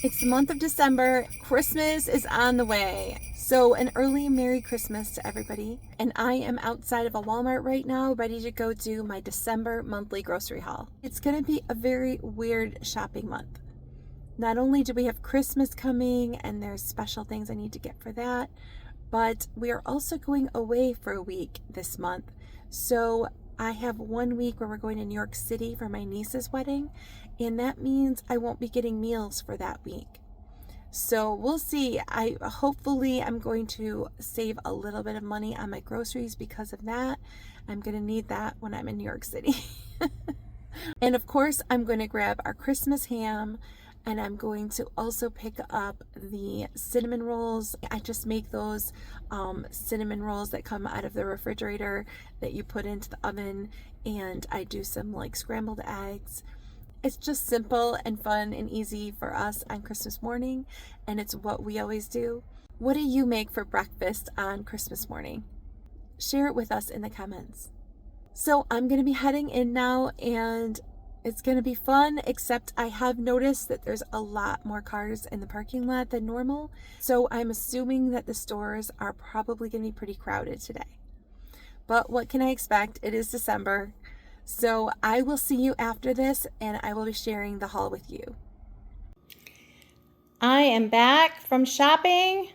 It's the month of December. Christmas is on the way. So an early Merry Christmas to everybody. And I am outside of a Walmart right now, ready to go do my December monthly grocery haul. It's going to be a very weird shopping month. Not only do we have Christmas coming and there's special things I need to get for that, but we are also going away for a week this month. So I have 1 week where we're going to New York City for my niece's wedding, and that means I won't be getting meals for that week. So we'll see. Hopefully I'm going to save a little bit of money on my groceries because of that. I'm going to need that when I'm in New York City. And of course, I'm going to grab our Christmas ham, and I'm going to also pick up the cinnamon rolls. I just make those cinnamon rolls that come out of the refrigerator that you put into the oven, and I do some like scrambled eggs. It's just simple and fun and easy for us on Christmas morning, and it's what we always do. What do you make for breakfast on Christmas morning? Share it with us in the comments. So I'm going to be heading in now, and it's going to be fun, except I have noticed that there's a lot more cars in the parking lot than normal. So I'm assuming that the stores are probably going to be pretty crowded today. But what can I expect? It is December. So I will see you after this, and I will be sharing the haul with you. I am back from shopping,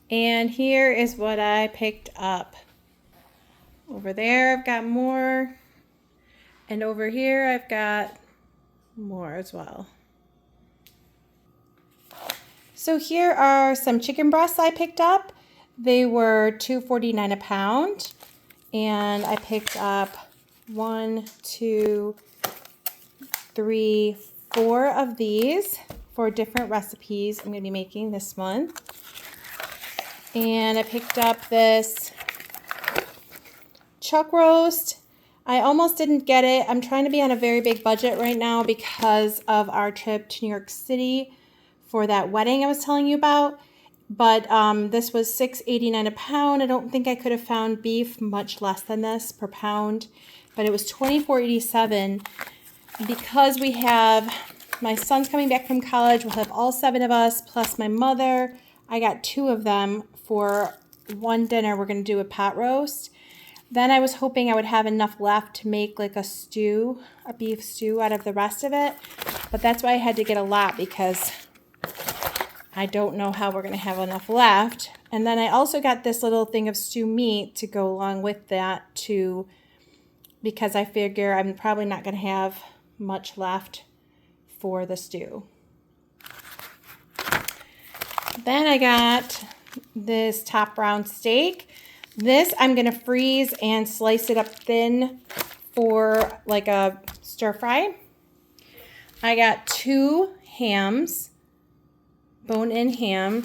and here is what I picked up. Over there I've got more, and over here I've got more as well. So here are some chicken breasts I picked up. They were $2.49 a pound, and I picked up 1, 2, 3, 4 of these for different recipes I'm going to be making this month. And I picked up this chuck roast. I almost didn't get it. I'm trying to be on a very big budget right now because of our trip to New York City for that wedding I was telling you about. But this was $6.89 a pound. I don't think I could have found beef much less than this per pound, but it was $24.87. Because we have my son's coming back from college, we'll have all 7 of us plus my mother. I got 2 of them for one dinner. We're going to do a pot roast. Then I was hoping I would have enough left to make like a stew, a beef stew out of the rest of it. But that's why I had to get a lot, because I don't know how we're going to have enough left. And then I also got this little thing of stew meat to go along with that too, because I figure I'm probably not going to have much left for the stew. Then I got this top round steak. This I'm going to freeze and slice it up thin for like a stir fry. I got 2 hams, bone-in ham,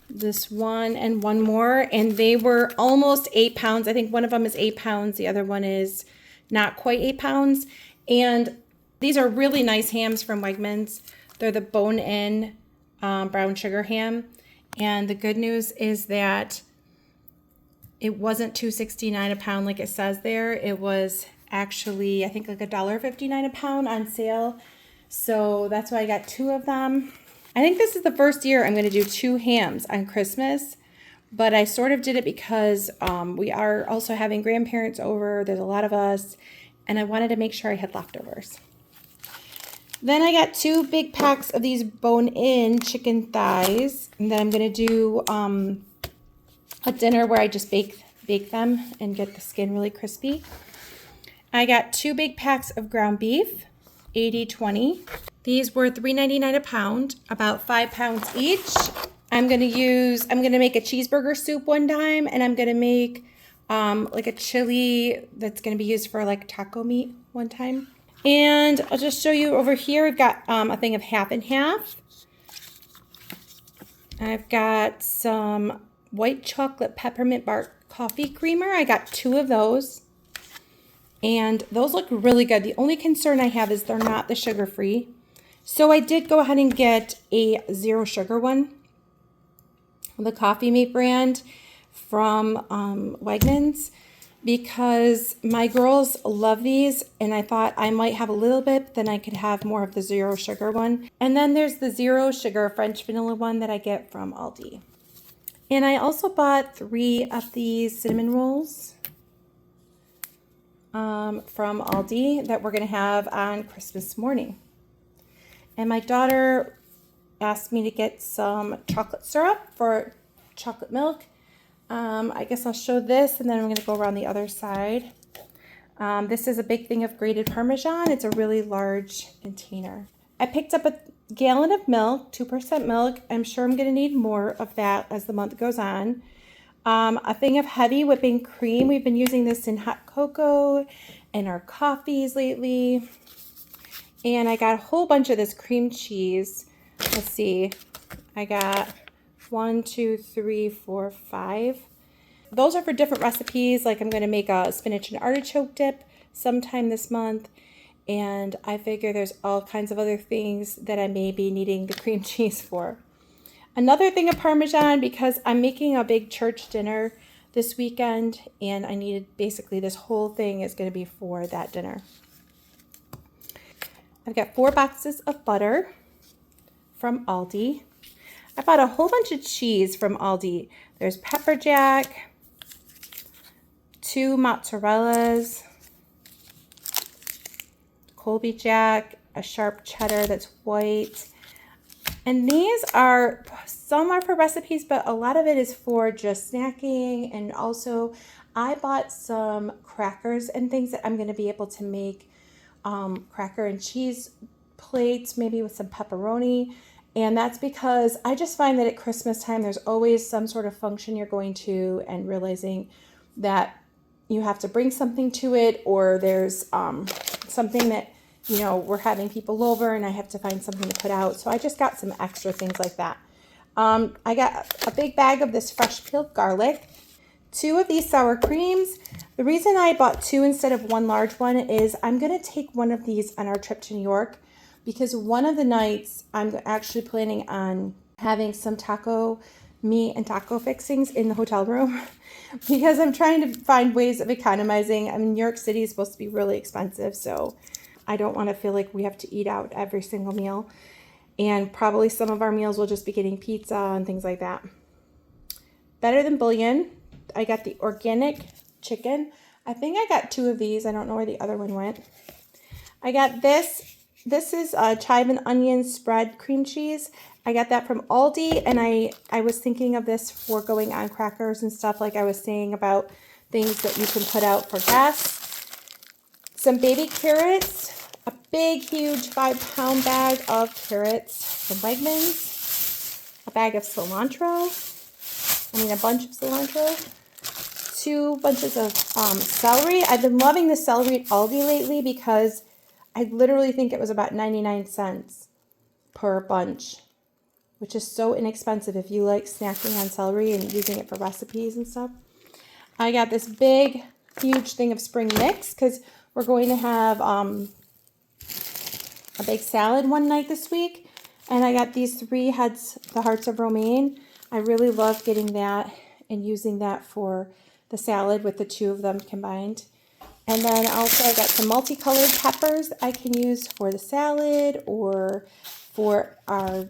this one and one more, and they were almost 8 pounds. I think one of them is 8 pounds. The other one is not quite 8 pounds. And these are really nice hams from Wegmans. They're the bone-in brown sugar ham. And the good news is that it wasn't $2.69 a pound like it says there. It was actually, I think, like $1.59 a pound on sale. So that's why I got 2 of them. I think this is the first year I'm going to do 2 hams on Christmas, but I sort of did it because we are also having grandparents over. There's a lot of us, and I wanted to make sure I had leftovers. Then I got 2 big packs of these bone-in chicken thighs, and then I'm going to do a dinner where I just bake them and get the skin really crispy. I got 2 big packs of ground beef, 80/20. These were $3.99 a pound, about 5 pounds each. I'm gonna make a cheeseburger soup one time, and I'm gonna make like a chili that's gonna be used for like taco meat one time. And I'll just show you over here. I've got a thing of half and half. I've got some white chocolate peppermint bark coffee creamer. I got 2 of those, and those look really good. The only concern I have is they're not the sugar-free. So I did go ahead and get a 0 sugar one, the Coffee Mate brand from Wegmans. because my girls love these, and I thought I might have a little bit, then I could have more of the zero sugar one. And then there's the zero sugar French vanilla one that I get from Aldi. And I also bought 3 of these cinnamon rolls from Aldi that we're going to have on Christmas morning. And my daughter asked me to get some chocolate syrup for chocolate milk. I guess I'll show this, and then I'm going to go around the other side. This is a big thing of grated Parmesan. It's a really large container. I picked up a gallon of milk, 2% milk. I'm sure I'm going to need more of that as the month goes on. A thing of heavy whipping cream. We've been using this in hot cocoa and our coffees lately. And I got a whole bunch of this cream cheese. Let's see. I got 1, 2, 3, 4, 5. Those are for different recipes. Like I'm going to make a spinach and artichoke dip sometime this month. And I figure there's all kinds of other things that I may be needing the cream cheese for. Another thing of Parmesan, because I'm making a big church dinner this weekend, and I needed basically this whole thing is going to be for that dinner. I've got 4 boxes of butter from Aldi. I bought a whole bunch of cheese from Aldi. There's pepper jack, 2 mozzarellas, Colby Jack, a sharp cheddar that's white. And these are, some are for recipes, but a lot of it is for just snacking. And also I bought some crackers and things that I'm going to be able to make cracker and cheese plates, maybe with some pepperoni. And that's because I just find that at Christmas time, there's always some sort of function you're going to, and realizing that you have to bring something to it, or there's something that, you know, we're having people over and I have to find something to put out. So I just got some extra things like that. I got a big bag of this fresh peeled garlic, 2 of these sour creams. The reason I bought 2 instead of 1 large one is I'm going to take one of these on our trip to New York, because one of the nights I'm actually planning on having some taco meat and taco fixings in the hotel room because I'm trying to find ways of economizing. I mean, New York City is supposed to be really expensive, so I don't want to feel like we have to eat out every single meal. And probably some of our meals will just be getting pizza and things like that. Better Than Bouillon. I got the organic chicken. I think I got 2 of these. I don't know where the other one went. I got this. This is a chive and onion spread cream cheese. I got that from Aldi, and I was thinking of this for going on crackers and stuff, like I was saying about things that you can put out for guests. Some baby carrots, a big, huge 5-pound bag of carrots from Wegmans, a bag of cilantro, a bunch of cilantro, 2 bunches of celery. I've been loving the celery at Aldi lately because I literally think it was about 99 cents per bunch, which is so inexpensive if you like snacking on celery and using it for recipes and stuff. I got this big, huge thing of spring mix because we're going to have a big salad one night this week. And I got these 3 heads, the hearts of romaine. I really love getting that and using that for the salad with the 2 of them combined. And then also I got some multicolored peppers I can use for the salad or for our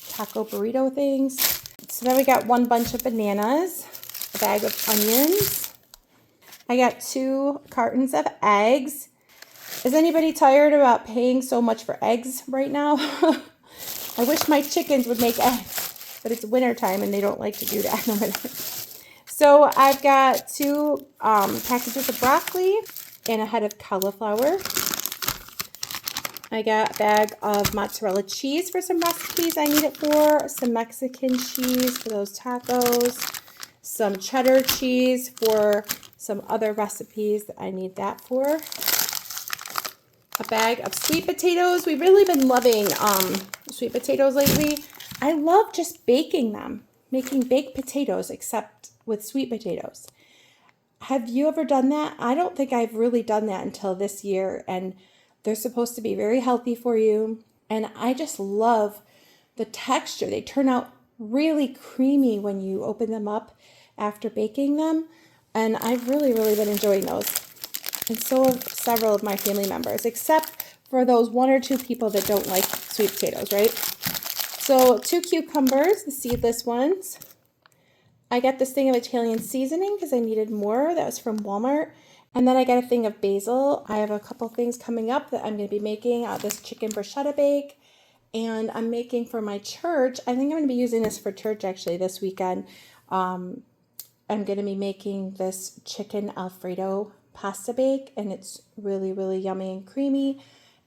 taco burrito things. So then we got 1 bunch of bananas, a bag of onions. I got 2 cartons of eggs. Is anybody tired about paying so much for eggs right now? I wish my chickens would make eggs, but it's winter time and they don't like to do that in the winter. So I've got 2 packages of broccoli and a head of cauliflower. I got a bag of mozzarella cheese for some recipes I need it for, some Mexican cheese for those tacos, some cheddar cheese for some other recipes that I need that for. A bag of sweet potatoes. We've really been loving sweet potatoes lately. I love just baking them, making baked potatoes, except with sweet potatoes. Have you ever done that? I don't think I've really done that until this year, and they're supposed to be very healthy for you. And I just love the texture. They turn out really creamy when you open them up after baking them. And I've really, really been enjoying those. And so have several of my family members, except for those 1 or 2 people that don't like sweet potatoes, right? So 2 cucumbers, the seedless ones. I got this thing of Italian seasoning because I needed more. That was from Walmart. And then I got a thing of basil. I have a couple things coming up that I'm going to be making. This chicken bruschetta bake. And I'm making for my church. I think I'm going to be using this for church actually this weekend. I'm going to be making this chicken Alfredo pasta bake. And it's really, really yummy and creamy.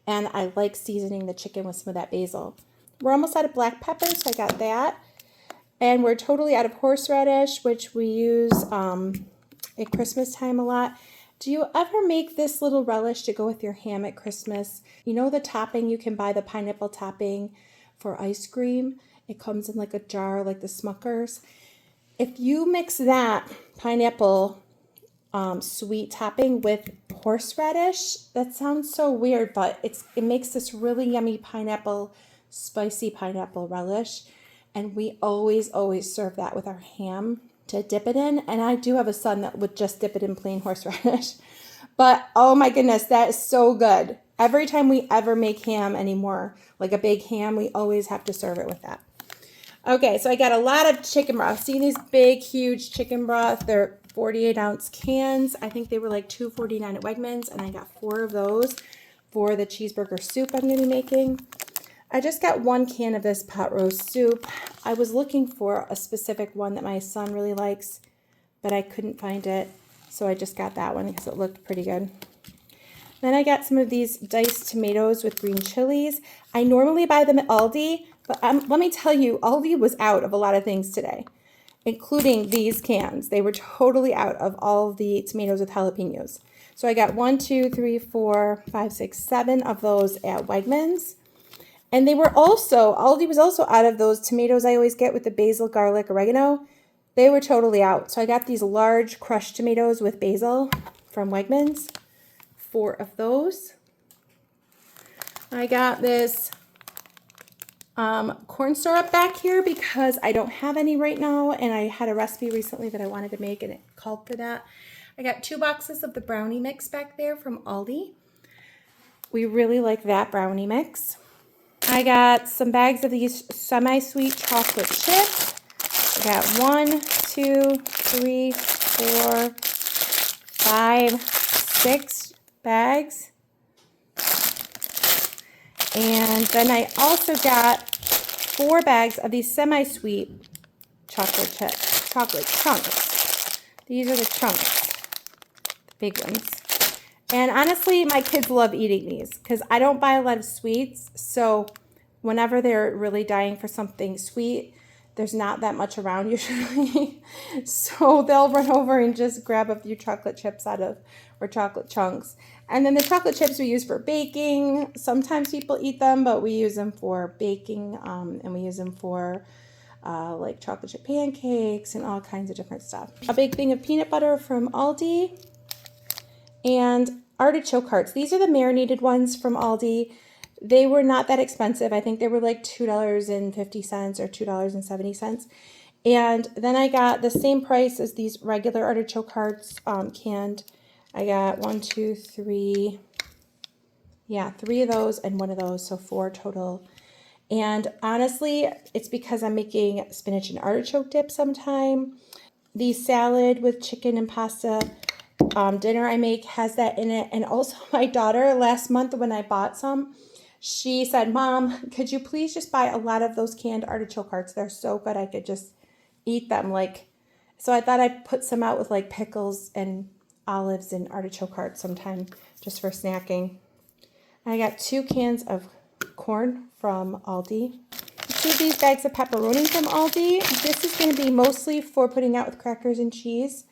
And I like seasoning the chicken with some of that basil. We're almost out of black pepper, so I got that. And we're totally out of horseradish, which we use at Christmas time a lot. Do you ever make this little relish to go with your ham at Christmas? You know the topping, you can buy the pineapple topping for ice cream. It comes in like a jar like the Smuckers. If you mix that pineapple sweet topping with horseradish, that sounds so weird, but it makes this really yummy spicy pineapple relish. And we always serve that with our ham to dip it in. And I do have a son that would just dip it in plain horseradish. But oh my goodness, that is so good. Every time we ever make ham anymore, like a big ham, we always have to serve it with that. Okay, so I got a lot of chicken broth. See these big, huge chicken broth? They're 48-ounce cans. I think they were like $2.49 at Wegmans, and I got 4 of those for the cheeseburger soup I'm going to be making. I just got 1 can of this pot roast soup. I was looking for a specific one that my son really likes, but I couldn't find it, so I just got that one because it looked pretty good. Then I got some of these diced tomatoes with green chilies. I normally buy them at Aldi, but let me tell you, Aldi was out of a lot of things today, including these cans. They were totally out of all the tomatoes with jalapenos. So I got 1, 2, 3, 4, 5, 6, 7 of those at Wegmans. And Aldi was also out of those tomatoes I always get with the basil, garlic, oregano. They were totally out. So I got these large crushed tomatoes with basil from Wegmans. 4 of those. I got this corn syrup back here because I don't have any right now. And I had a recipe recently that I wanted to make and it called for that. I got 2 boxes of the brownie mix back there from Aldi. We really like that brownie mix. I got some bags of these semi-sweet chocolate chips. I got 1, 2, 3, 4, 5, 6 bags. And then I also got 4 bags of these semi-sweet chocolate chunks. These are the chunks, the big ones. And honestly, my kids love eating these because I don't buy a lot of sweets. So whenever they're really dying for something sweet, there's not that much around usually. So they'll run over and just grab a few chocolate chips or chocolate chunks. And then the chocolate chips we use for baking. Sometimes people eat them, but we use them for baking. And we use them for like chocolate chip pancakes and all kinds of different stuff. A big thing of peanut butter from Aldi. And artichoke hearts. These are the marinated ones from Aldi. They were not that expensive. I think they were like $2.50 or $2.70. And then I got the same price as these regular artichoke hearts canned. I got 1, 2, 3. Yeah, 3 of those and 1 of those, so 4 total. And honestly, it's because I'm making spinach and artichoke dip sometime. The salad with chicken and pasta dinner I make has that in it. And also my daughter, last month when I bought some, she said, "Mom, could you please just buy a lot of those canned artichoke hearts? They're so good. I could just eat them." So I thought I'd put some out with like pickles and olives and artichoke hearts sometime just for snacking. I got 2 cans of corn from Aldi. 2 of these bags of pepperoni from Aldi. This is going to be mostly for putting out with crackers and cheese.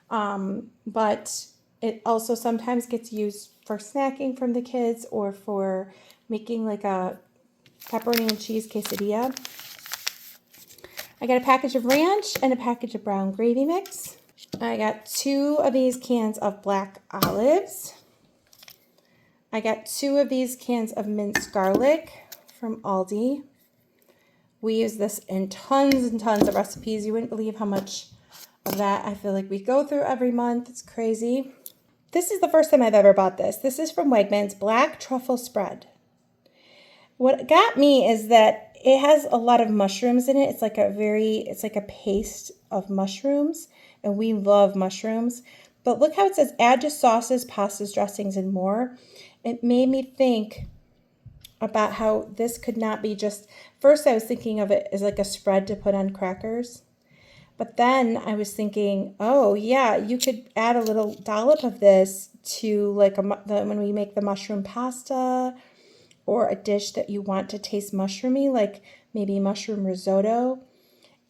But it also sometimes gets used for snacking from the kids or for making like a pepperoni and cheese quesadilla. I got a package of ranch and a package of brown gravy mix. I got 2 of these cans of black olives. I got 2 of these cans of minced garlic from Aldi. We use this in tons and tons of recipes. You wouldn't believe how much of that I feel like we go through every month. It's crazy. This is the first time I've ever bought this. This is from Wegmans, Black Truffle Spread. What got me is that it has a lot of mushrooms in it. It's like a paste of mushrooms, and we love mushrooms. But look how it says add to sauces, pastas, dressings, and more. It made me think about how this could not be just, first I was thinking of it as like a spread to put on crackers. But then I was thinking, oh yeah, you could add a little dollop of this to like when we make the mushroom pasta, or a dish that you want to taste mushroomy, like maybe mushroom risotto.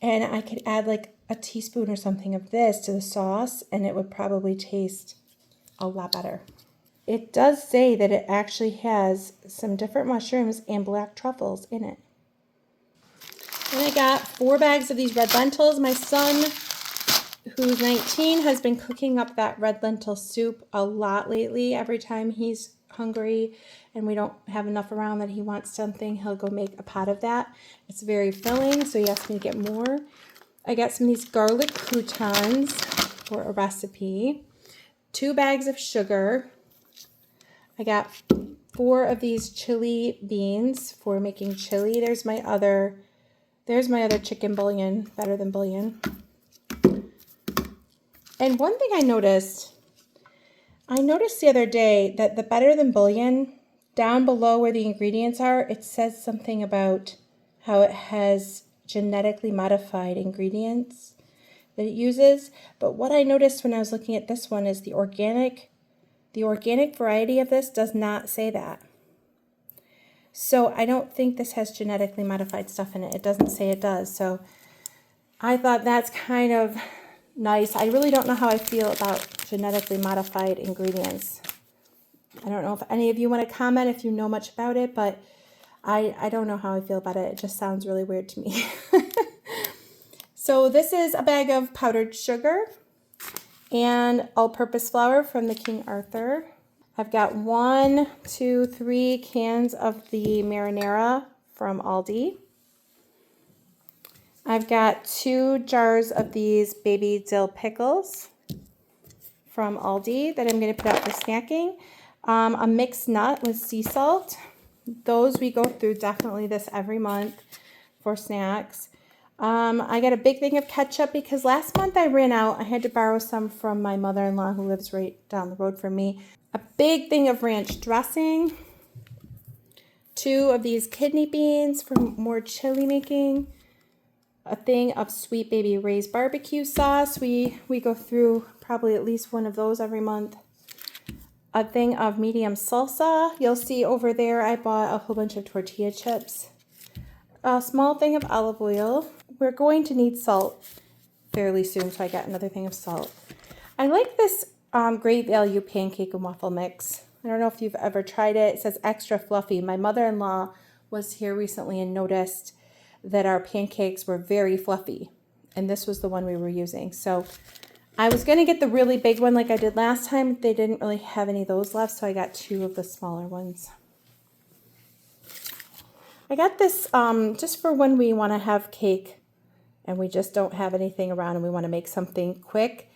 And I could add like a teaspoon or something of this to the sauce, and it would probably taste a lot better. It does say that it actually has some different mushrooms and black truffles in it. And I got 4 bags of these red lentils. My son, who's 19, has been cooking up that red lentil soup a lot lately. Every time he's hungry and we don't have enough around that he wants something, he'll go make a pot of that. It's very filling, so he asked me to get more. I got some of these garlic croutons for a recipe. 2 bags of sugar. I got 4 of these chili beans for making chili. There's my other chicken bouillon, better than bouillon. And one thing I noticed the other day that the better than bouillon, down below where the ingredients are, it says something about how it has genetically modified ingredients that it uses. But what I noticed when I was looking at this one is the organic variety of this does not say that. So I don't think this has genetically modified stuff in it. It doesn't say it does. So I thought that's kind of nice. I really don't know how I feel about genetically modified ingredients. I don't know if any of you want to comment if you know much about it, but I don't know how I feel about it. It just sounds really weird to me. So this is a bag of powdered sugar and all-purpose flour from the King Arthur. I've got 1, 2, 3 cans of the marinara from Aldi. I've got 2 jars of these baby dill pickles from Aldi that I'm going to put out for snacking. A mixed nut with sea salt. Those we go through definitely this every month for snacks. I got a big thing of ketchup because last month I ran out. I had to borrow some from my mother-in-law who lives right down the road from me. A big thing of ranch dressing. 2 of these kidney beans for more chili making. A thing of Sweet Baby Ray's barbecue sauce. We go through probably at least one of those every month. A thing of medium salsa. You'll see over there I bought a whole bunch of tortilla chips. A small thing of olive oil. We're going to need salt fairly soon, so I got another thing of salt. I like this Great Value pancake and waffle mix. I don't know if you've ever tried it. It says extra fluffy. My mother-in-law was here recently and noticed that our pancakes were very fluffy, and this was the one we were using. So I was going to get the really big one like I did last time. They didn't really have any of those left, so I got 2 of the smaller ones. I got this just for when we want to have cake and we just don't have anything around and we want to make something quick.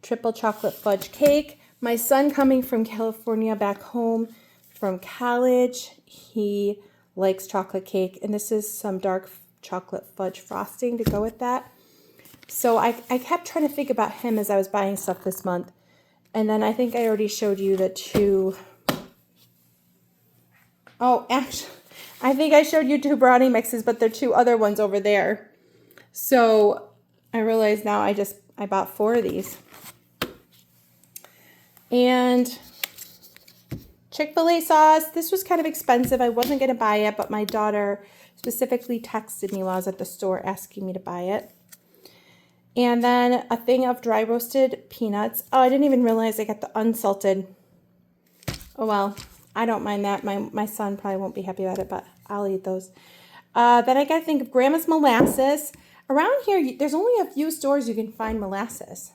Triple chocolate fudge cake. My son coming from California back home from college, he likes chocolate cake, and this is some dark chocolate fudge frosting to go with that. So I kept trying to think about him as I was buying stuff this month. And then I think I already showed you the 2. Oh, actually, I think I showed you 2 brownie mixes, but there are 2 other ones over there. So I realize now I bought 4 of these. And Chick-fil-A sauce. This was kind of expensive. I wasn't going to buy it, but my daughter specifically texted me while I was at the store asking me to buy it. And then a thing of dry roasted peanuts. Oh, I didn't even realize I got the unsalted. Oh, well, I don't mind that. My son probably won't be happy about it, but I'll eat those. Then I got to think of Grandma's molasses. Around here, there's only a few stores you can find molasses.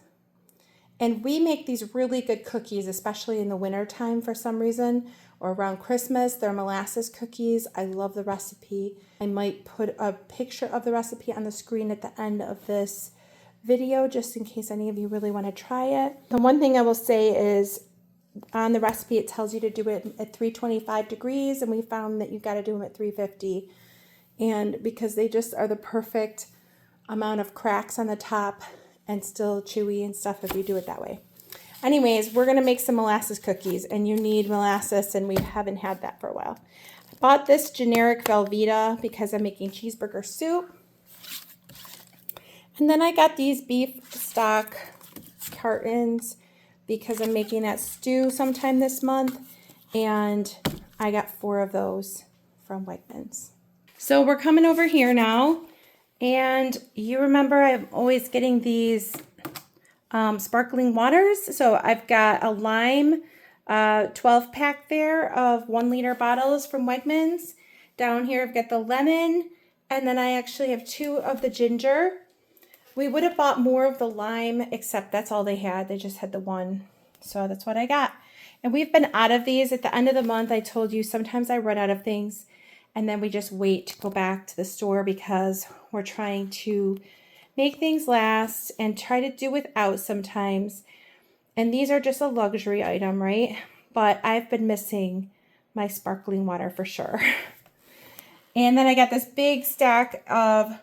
And we make these really good cookies, especially in the winter time for some reason, or around Christmas. They're molasses cookies. I love the recipe. I might put a picture of the recipe on the screen at the end of this video just in case any of you really want to try it. The one thing I will say is on the recipe it tells you to do it at 325 degrees, and we found that you got to do them at 350, and because they just are the perfect amount of cracks on the top and still chewy and stuff if you do it that way. Anyways, we're going to make some molasses cookies, and you need molasses, and we haven't had that for a while. I bought this generic Velveeta because I'm making cheeseburger soup. And then I got these beef stock cartons because I'm making that stew sometime this month, and I got 4 of those from Wegmans. So we're coming over here now, and you remember I'm always getting these sparkling waters. So I've got a lime 12-pack there of 1-liter bottles from Wegmans. Down here I've got the lemon, and then I actually have 2 of the ginger. We would have bought more of the lime, except that's all they had. They just had the 1. So that's what I got. And we've been out of these at the end of the month. I told you sometimes I run out of things, and then we just wait to go back to the store because we're trying to make things last and try to do without sometimes. And these are just a luxury item, right? But I've been missing my sparkling water for sure. And then I got this big stack of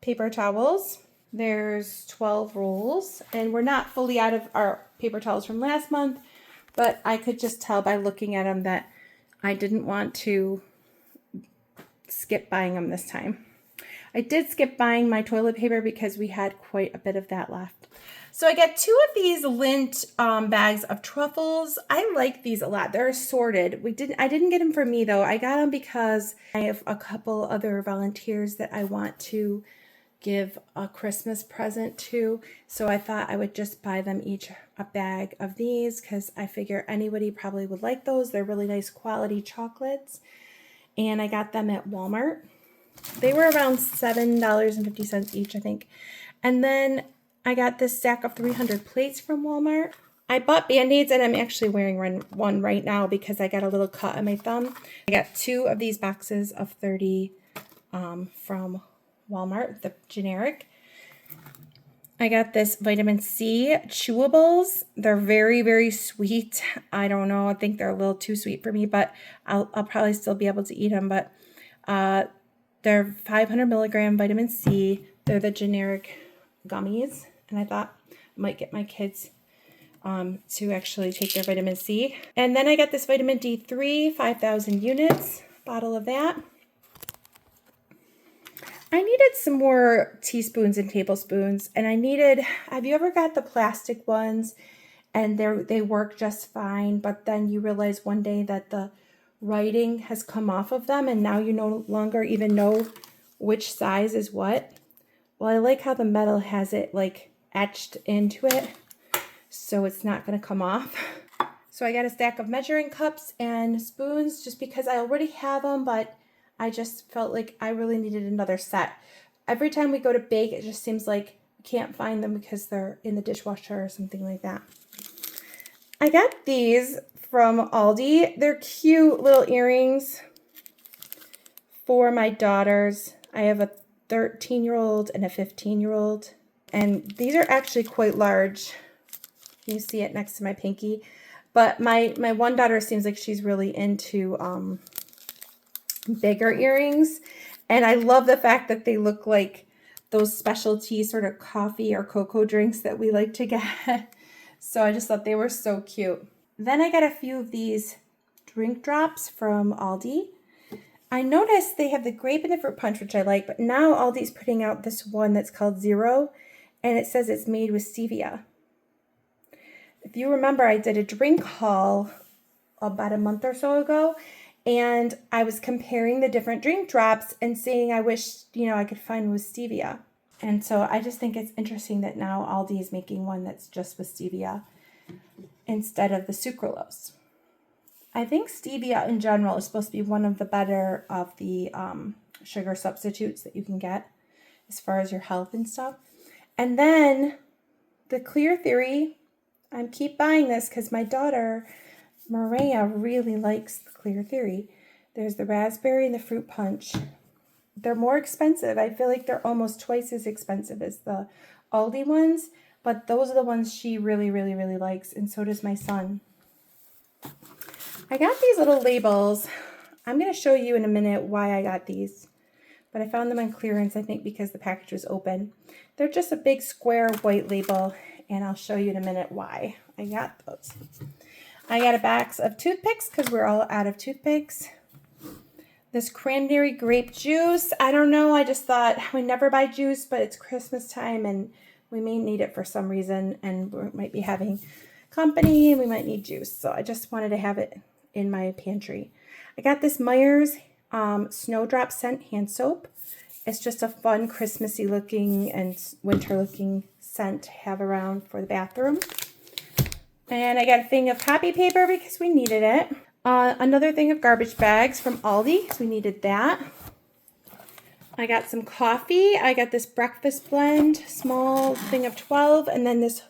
paper towels. There's 12 rolls, and we're not fully out of our paper towels from last month, but I could just tell by looking at them that I didn't want to skip buying them this time. I did skip buying my toilet paper because we had quite a bit of that left. So I got 2 of these lint bags of truffles. I like these a lot. They're assorted. I didn't get them for me though. I got them because I have a couple other volunteers that I want to give a Christmas present to. So I thought I would just buy them each a bag of these because I figure anybody probably would like those. They're really nice quality chocolates. And I got them at Walmart. They were around $7.50 each, I think. And then I got this stack of 300 plates from Walmart. I bought Band-Aids, and I'm actually wearing one right now because I got a little cut on my thumb. I got 2 of these boxes of 30 from Walmart, the generic. I got this vitamin C chewables. They're very, very sweet. I don't know. I think they're a little too sweet for me, but I'll probably still be able to eat them. But they're 500 milligram vitamin C. They're the generic gummies. And I thought I might get my kids to actually take their vitamin C. And then I got this vitamin D3, 5,000 units, bottle of that. I needed some more teaspoons and tablespoons, and have you ever got the plastic ones and they work just fine, but then you realize one day that the writing has come off of them and now you no longer even know which size is what? Well, I like how the metal has it like etched into it, so it's not going to come off. So I got a stack of measuring cups and spoons just because I already have them, but I just felt like I really needed another set. Every time we go to bake, it just seems like we can't find them because they're in the dishwasher or something like that. I got these from Aldi. They're cute little earrings for my daughters. I have a 13-year-old and a 15-year-old. And these are actually quite large. You see it next to my pinky. But my one daughter seems like she's really into bigger earrings, and I love the fact that they look like those specialty sort of coffee or cocoa drinks that we like to get. So I just thought they were so cute. Then I got a few of these drink drops from Aldi. I noticed they have the grape and the fruit punch, which I like, but now Aldi's putting out this one that's called Zero, and it says it's made with stevia. If you remember, I did a drink haul about a month or so ago, and I was comparing the different drink drops and saying I wish, I could find with stevia. And so I just think it's interesting that now Aldi is making one that's just with stevia instead of the sucralose. I think stevia in general is supposed to be one of the better of the sugar substitutes that you can get as far as your health and stuff. And then the Clear Theory, I keep buying this because my daughter Maria really likes the Clear Theory. There's the raspberry and the fruit punch. They're more expensive. I feel like they're almost twice as expensive as the Aldi ones, but those are the ones she really, really, really likes, and so does my son. I got these little labels. I'm going to show you in a minute why I got these, but I found them on clearance, I think because the package was open. They're just a big square white label, and I'll show you in a minute why I got those. I got a box of toothpicks because we're all out of toothpicks. This cranberry grape juice, I don't know, I just thought we never buy juice, but it's Christmas time and we may need it for some reason, and we might be having company and we might need juice, so I just wanted to have it in my pantry. I got this Meyer's Snowdrop Scent hand soap. It's just a fun Christmassy looking and winter looking scent to have around for the bathroom. And I got a thing of copy paper because we needed it. Another thing of garbage bags from Aldi because we needed that. I got some coffee. I got this breakfast blend, small thing of 12, and then this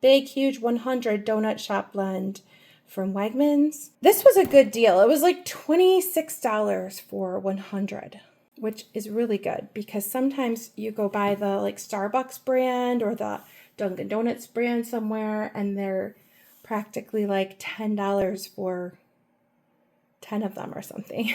big, huge 100 donut shop blend from Wegmans. This was a good deal. It was like $26 for 100, which is really good because sometimes you go buy the like Starbucks brand or the Dunkin' Donuts brand somewhere and they're practically like $10 for 10 of them or something.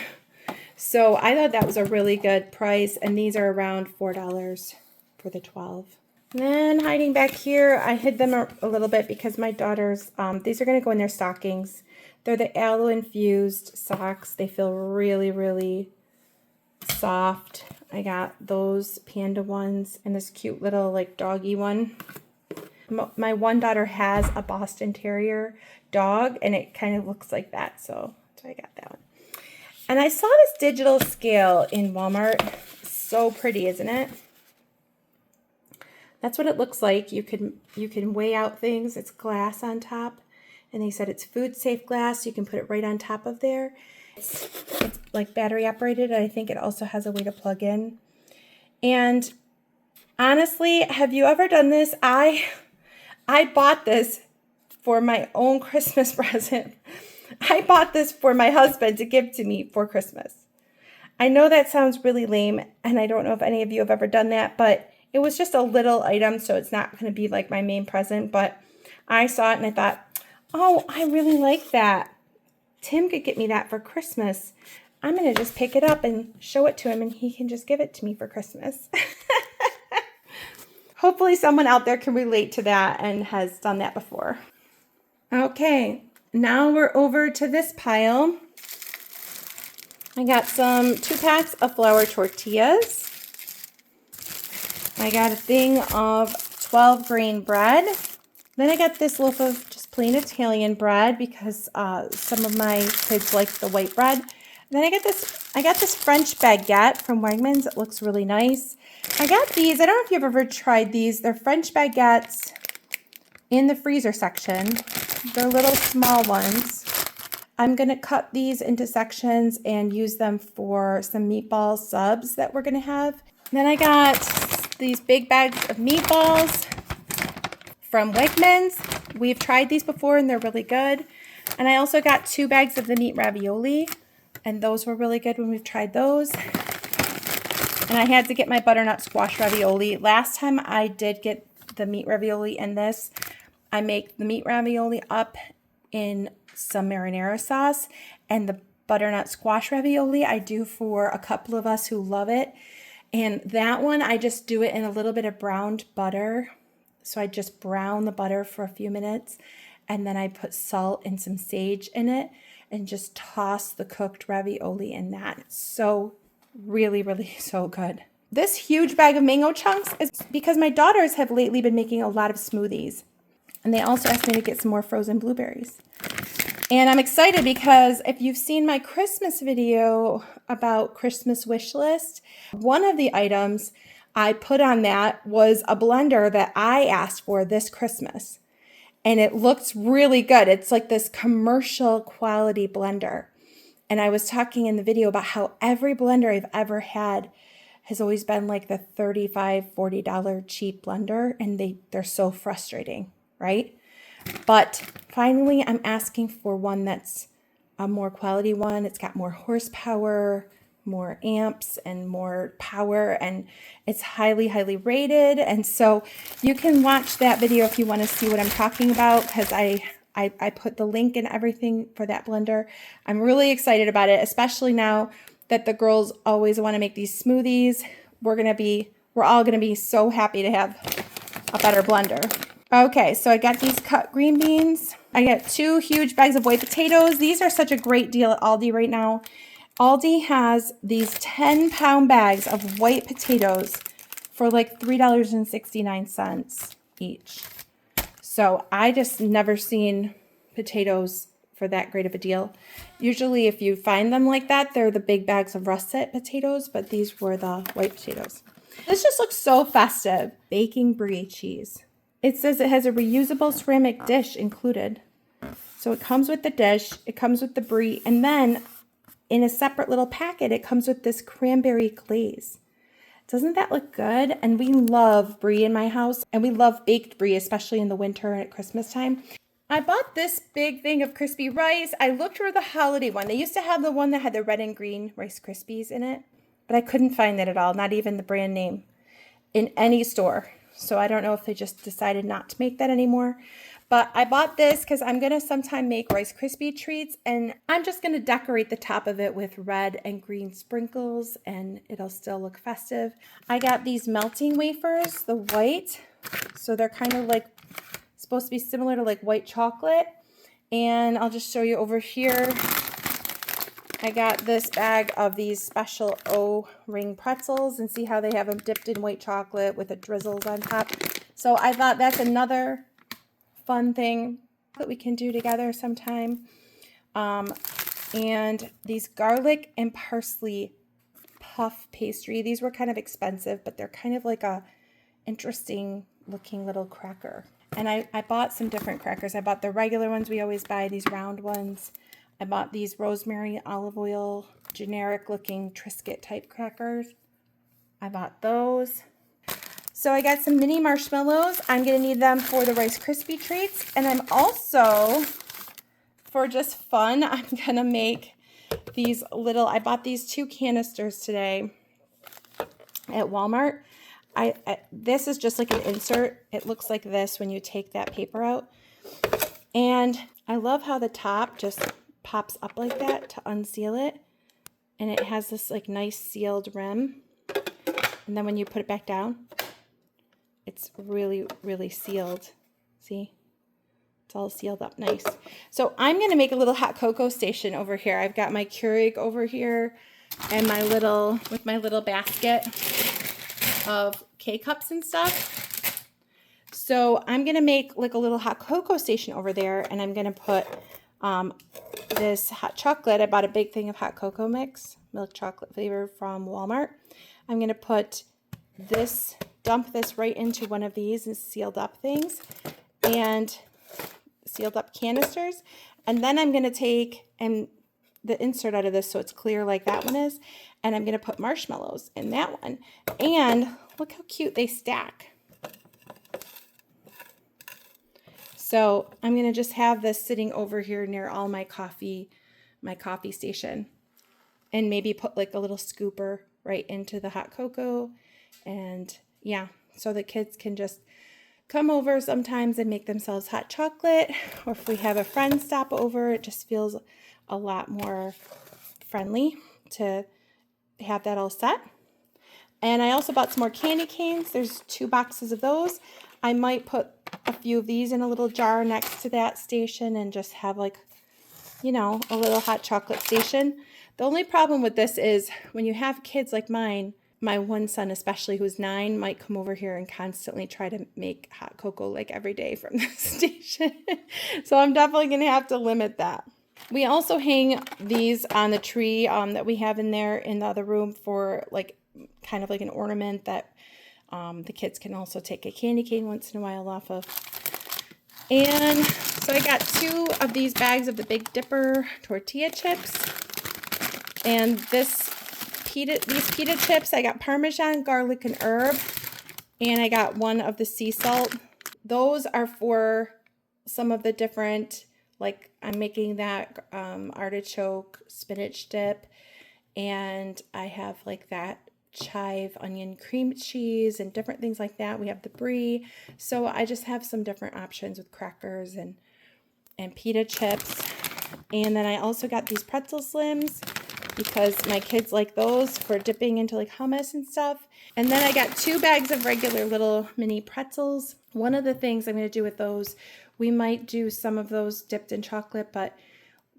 So I thought that was a really good price, and these are around $4 for the 12. And then hiding back here, I hid them a little bit because my daughters, these are going to go in their stockings. They're the aloe infused socks. They feel really, really soft. I got those panda ones and this cute little like doggy one. My one daughter has a Boston Terrier dog, and it kind of looks like that, so I got that one. And I saw this digital scale in Walmart. So pretty, isn't it? That's what it looks like. You can weigh out things. It's glass on top, and they said it's food safe glass. You can put it right on top of there. It's like battery operated. I think it also has a way to plug in. And honestly, have you ever done this? I bought this for my own Christmas present. I bought this for my husband to give to me for Christmas. I know that sounds really lame, and I don't know if any of you have ever done that, but it was just a little item, so it's not going to be like my main present, but I saw it and I thought, oh, I really like that. Tim could get me that for Christmas. I'm going to just pick it up and show it to him, and he can just give it to me for Christmas. Hopefully someone out there can relate to that and has done that before. Okay, now we're over to this pile. I got some 2 packs of flour tortillas. I got a thing of 12 grain bread. Then I got this loaf of just plain Italian bread because some of my kids like the white bread. And then I got this French baguette from Wegmans. It looks really nice. I got these. I don't know if you've ever tried these. They're French baguettes in the freezer section. They're little small ones. I'm going to cut these into sections and use them for some meatball subs that we're going to have. Then I got these big bags of meatballs from Wegmans. We've tried these before and they're really good. And I also got 2 bags of the meat ravioli, and those were really good when we've tried those. And I had to get my butternut squash ravioli. Last time I did get the meat ravioli in this, I make the meat ravioli up in some marinara sauce, and the butternut squash ravioli I do for a couple of us who love it. And that one, I just do it in a little bit of browned butter. So I just brown the butter for a few minutes, and then I put salt and some sage in it and just toss the cooked ravioli in that. It's so really, really so good. This huge bag of mango chunks is because my daughters have lately been making a lot of smoothies. And they also asked me to get some more frozen blueberries. And I'm excited because if you've seen my Christmas video about Christmas wish list, one of the items I put on that was a blender that I asked for this Christmas. And it looks really good. It's like this commercial quality blender. And I was talking in the video about how every blender I've ever had has always been like the $35, $40 cheap blender. And they're so frustrating, right? But finally, I'm asking for one that's a more quality one. It's got more horsepower, more amps and more power, and it's highly, highly rated. And so you can watch that video if you want to see what I'm talking about, because I put the link and everything for that blender. I'm really excited about it, especially now that the girls always want to make these smoothies. We're all gonna be so happy to have a better blender. Okay, so I got these cut green beans. I got 2 huge bags of white potatoes. These are such a great deal at Aldi right now. Aldi has these 10-pound bags of white potatoes for like $3.69 each. So I just never seen potatoes for that great of a deal. Usually if you find them like that, they're the big bags of russet potatoes, but these were the white potatoes. This just looks so festive. Baking brie cheese. It says it has a reusable ceramic dish included. So it comes with the dish, it comes with the brie, and then in a separate little packet, it comes with this cranberry glaze. Doesn't that look good? And we love brie in my house, and we love baked brie, especially in the winter and at Christmas time. I bought this big thing of crispy rice. I looked for the holiday one. They used to have the one that had the red and green Rice Krispies in it, but I couldn't find it at all, not even the brand name, in any store. So I don't know if they just decided not to make that anymore. But I bought this because I'm going to sometime make Rice Krispie treats, and I'm just going to decorate the top of it with red and green sprinkles, and it'll still look festive. I got these melting wafers, the white, so they're kind of like supposed to be similar to like white chocolate. And I'll just show you over here. I got this bag of these special O-ring pretzels, and see how they have them dipped in white chocolate with the drizzles on top. So I thought that's another fun thing that we can do together sometime. And these garlic and parsley puff pastry. These were kind of expensive, but they're kind of like a interesting looking little cracker. And I bought some different crackers. I bought the regular ones we always buy, these round ones. I bought these rosemary olive oil generic looking Triscuit type crackers. I bought those. So I got some mini marshmallows. I'm going to need them for the Rice Krispie treats. And I'm also, for just fun, I'm going to make these little, I bought these 2 canisters today at Walmart. This is just like an insert. It looks like this when you take that paper out. And I love how the top just pops up like that to unseal it. And it has this like nice sealed rim. And then when you put it back down, it's really, really sealed. See? It's all sealed up nice. So I'm going to make a little hot cocoa station over here. I've got my Keurig over here and my little basket of K-cups and stuff. So I'm going to make like a little hot cocoa station over there, and I'm going to put this hot chocolate. I bought a big thing of hot cocoa mix, milk chocolate flavor from Walmart. I'm going to put this, dump this right into one of these and sealed up things and sealed up canisters. And then I'm going to take the insert out of this so it's clear like that one is. And I'm going to put marshmallows in that one. And look how cute they stack. So I'm going to just have this sitting over here near all my coffee station. And maybe put like a little scooper right into the hot cocoa. And yeah, so the kids can just come over sometimes and make themselves hot chocolate. Or if we have a friend stop over, it just feels a lot more friendly to have that all set. And I also bought some more candy canes. There's 2 boxes of those. I might put a few of these in a little jar next to that station and just have like, you know, a little hot chocolate station. The only problem with this is when you have kids like mine, my one son especially, who's 9, might come over here and constantly try to make hot cocoa like every day from the station. So I'm definitely going to have to limit that. We also hang these on the tree that we have in there in the other room for like kind of like an ornament that the kids can also take a candy cane once in a while off of. And so I got 2 of these bags of the Big Dipper tortilla chips. And these pita chips, I got Parmesan, garlic, and herb. And I got 1 of the sea salt. Those are for some of the different, like I'm making that artichoke spinach dip. and I have like that chive onion cream cheese and different things like that. We have the brie. So I just have some different options with crackers and pita chips. And then I also got these pretzel slims because my kids like those for dipping into like hummus and stuff. And then I got 2 bags of regular little mini pretzels. One of the things I'm going to do with those, we might do some of those dipped in chocolate, but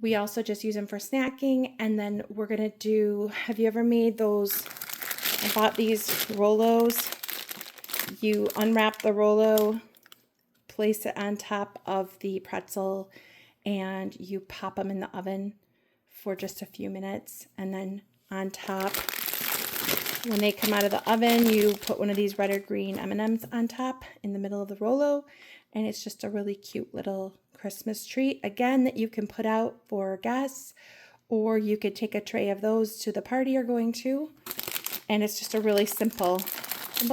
we also just use them for snacking. And then we're going to do, have you ever made those? I bought these Rolos. You unwrap the Rolo, place it on top of the pretzel, and you pop them in the oven for just a few minutes. And then on top, when they come out of the oven, you put one of these red or green M&Ms on top in the middle of the Rolo. And it's just a really cute little Christmas treat, again, that you can put out for guests, or you could take a tray of those to the party you're going to. And it's just a really simple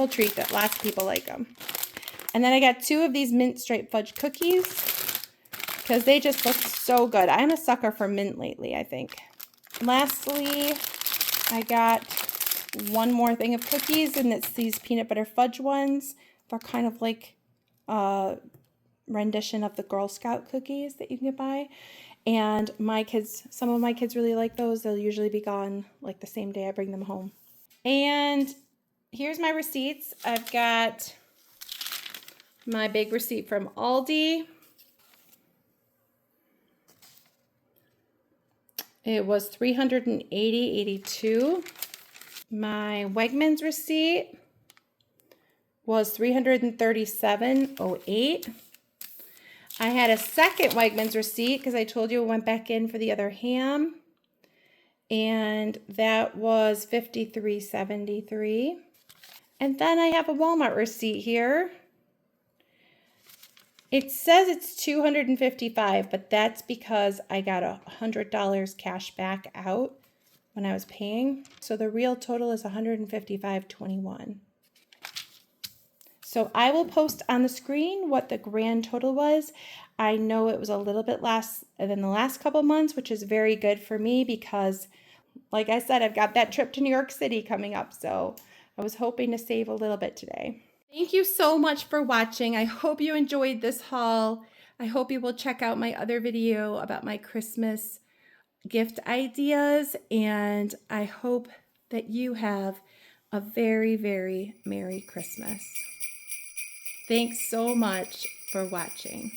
treat that lots of people like them. And then I got 2 of these mint striped fudge cookies because they just look so good. I'm a sucker for mint lately, I think. Lastly, I got one more thing of cookies, and it's these peanut butter fudge ones. They're kind of like a rendition of the Girl Scout cookies that you can buy. And my kids, some of my kids really like those. They'll usually be gone like the same day I bring them home. And here's my receipts. I've got my big receipt from Aldi. It was $380.82. My Wegmans receipt was $337.08. I had a second Wegmans receipt because I told you it went back in for the other ham, and that was $53.73. And then I have a Walmart receipt here. It says it's $255, but that's because I got $100 cash back out when I was paying. So the real total is $155.21. So I will post on the screen what the grand total was. I know it was a little bit less than the last couple months, which is very good for me because, like I said, I've got that trip to New York City coming up. So I was hoping to save a little bit today. Thank you so much for watching. I hope you enjoyed this haul. I hope you will check out my other video about my Christmas gift ideas, and I hope that you have a very, very Merry Christmas. Thanks so much for watching.